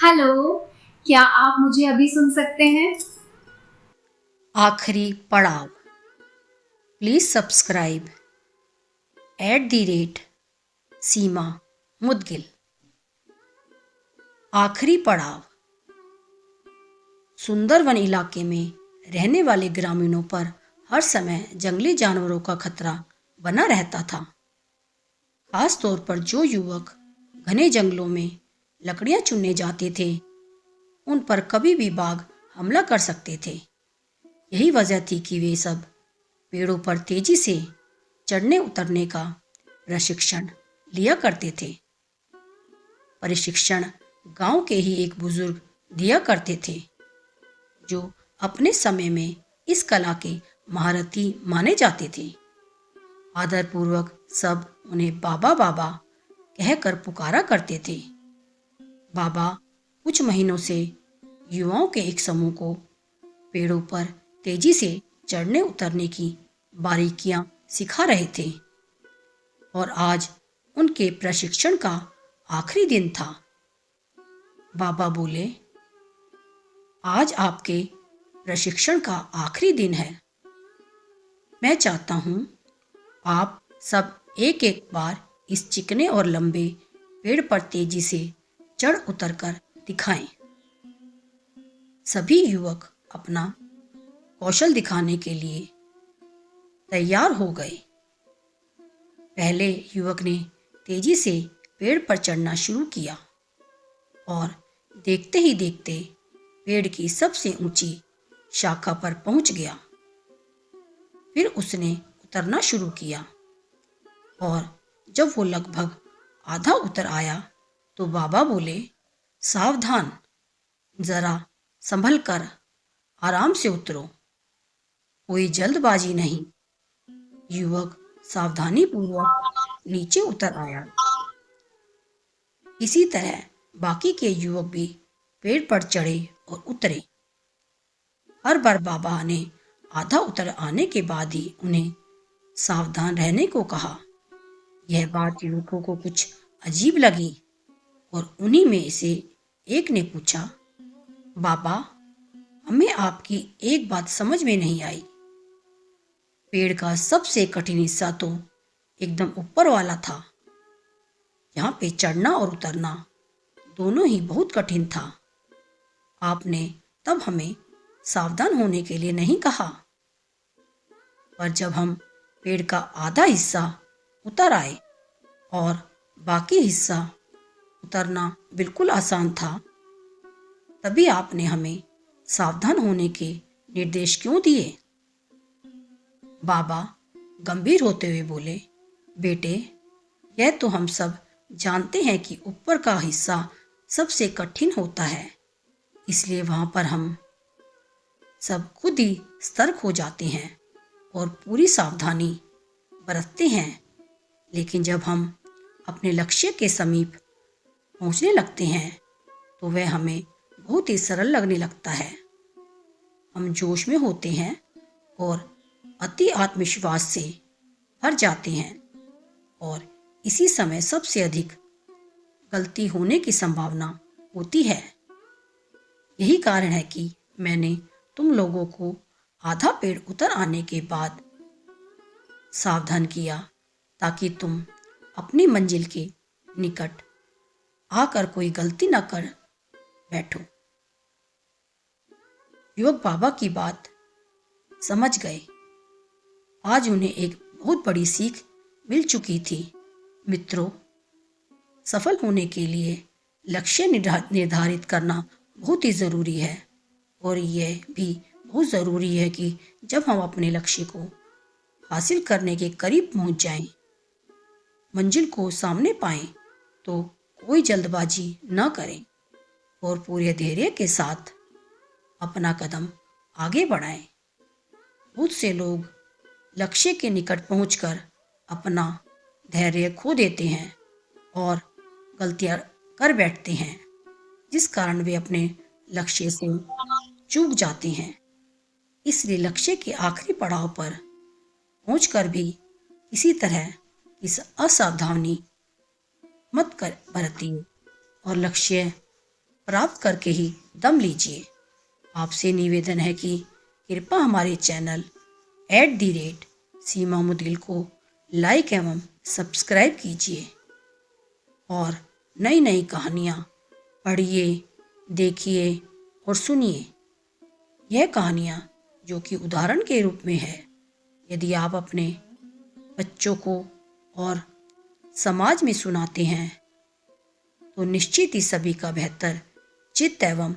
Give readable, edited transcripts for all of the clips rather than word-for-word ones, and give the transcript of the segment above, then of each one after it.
Hello, क्या आप मुझे अभी सुन सकते हैं? आखिरी पड़ाव। प्लीज सब्सक्राइब @सीमा मुदगिल। आखिरी पड़ाव। सुंदरवन इलाके में रहने वाले ग्रामीणों पर हर समय जंगली जानवरों का खतरा बना रहता था। खास तौर पर जो युवक घने जंगलों में लकड़ियां चुनने जाते थे, उन पर कभी भी बाघ हमला कर सकते थे। यही वजह थी कि वे सब पेड़ों पर तेजी से चढ़ने उतरने का प्रशिक्षण लिया करते थे। प्रशिक्षण गांव के ही एक बुजुर्ग दिया करते थे, जो अपने समय में इस कला के महारथी माने जाते थे। आदरपूर्वक सब उन्हें बाबा बाबा कहकर पुकारा करते थे। बाबा कुछ महीनों से युवाओं के एक समूह को पेड़ों पर तेजी से चढ़ने उतरने की बारीकियां सिखा रहे थे, और आज उनके प्रशिक्षण का आखिरी दिन था। बाबा बोले, आज आपके प्रशिक्षण का आखिरी दिन है। मैं चाहता हूं आप सब एक एक बार इस चिकने और लंबे पेड़ पर तेजी से चढ़ उतर कर दिखाएं। सभी युवक अपना कौशल दिखाने के लिए तैयार हो गए। पहले युवक ने तेजी से पेड़ पर चढ़ना शुरू किया और देखते ही देखते पेड़ की सबसे ऊंची शाखा पर पहुंच गया। फिर उसने उतरना शुरू किया, और जब वो लगभग आधा उतर आया तो बाबा बोले, सावधान, जरा संभल कर आराम से उतरो, कोई जल्दबाजी नहीं। युवक सावधानी पूर्वक नीचे उतर आया। इसी तरह बाकी के युवक भी पेड़ पर चढ़े और उतरे। हर बार बाबा ने आधा उतर आने के बाद ही उन्हें सावधान रहने को कहा। यह बात युवकों को कुछ अजीब लगी, और उन्हीं में से एक ने पूछा, बाबा, हमें आपकी एक बात समझ में नहीं आई। पेड़ का सबसे कठिन हिस्सा तो एकदम ऊपर वाला था। यहाँ पे चढ़ना और उतरना दोनों ही बहुत कठिन था। आपने तब हमें सावधान होने के लिए नहीं कहा। पर जब हम पेड़ का आधा हिस्सा उतर आए और बाकी हिस्सा उतरना बिल्कुल आसान था, तभी आपने हमें सावधान होने के निर्देश क्यों दिए? बाबा गंभीर होते हुए बोले, बेटे, यह तो हम सब जानते हैं कि ऊपर का हिस्सा सबसे कठिन होता है, इसलिए वहां पर हम सब खुद ही सतर्क हो जाते हैं और पूरी सावधानी बरतते हैं। लेकिन जब हम अपने लक्ष्य के समीप पहुंचने लगते हैं तो वह हमें बहुत ही सरल लगने लगता है। हम जोश में होते हैं और अति आत्मविश्वास से भर जाते हैं, और इसी समय सबसे अधिक गलती होने की संभावना होती है। यही कारण है कि मैंने तुम लोगों को आधा पेड़ उतर आने के बाद सावधान किया, ताकि तुम अपनी मंजिल के निकट आकर कोई गलती न कर बैठो। युवक बाबा की बात समझ गए। आज उन्हें एक बहुत बड़ी सीख मिल चुकी थी। मित्रों, सफल होने के लिए लक्ष्य निर्धारित करना बहुत ही ज़रूरी है, और यह भी बहुत ज़रूरी है कि जब हम अपने लक्ष्य को हासिल करने के करीब पहुंच जाएं, मंजिल को सामने पाएं, तो कोई जल्दबाजी न करें और पूरे धैर्य के साथ अपना कदम आगे बढ़ाएं। बहुत से लोग लक्ष्य के निकट पहुंचकर अपना धैर्य खो देते हैं और गलतियां कर बैठते हैं, जिस कारण वे अपने लक्ष्य से चूक जाते हैं। इसलिए लक्ष्य के आखिरी पड़ाव पर पहुंचकर भी किसी तरह की असावधानी मत कर बरतिए और लक्ष्य प्राप्त करके ही दम लीजिए। आपसे निवेदन है कि कृपया हमारे चैनल @सीमा मुदगिल को लाइक एवं सब्सक्राइब कीजिए और नई नई कहानियाँ पढ़िए, देखिए और सुनिए। यह कहानियाँ जो कि उदाहरण के रूप में है, यदि आप अपने बच्चों को और समाज में सुनाते हैं तो निश्चित ही सभी का बेहतर चित्त एवं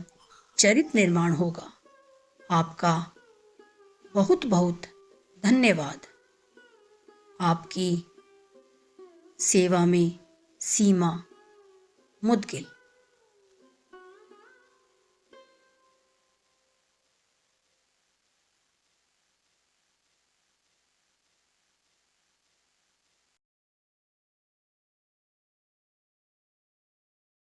चरित्र निर्माण होगा। आपका बहुत बहुत धन्यवाद। आपकी सेवा में सीमा मुदगिल।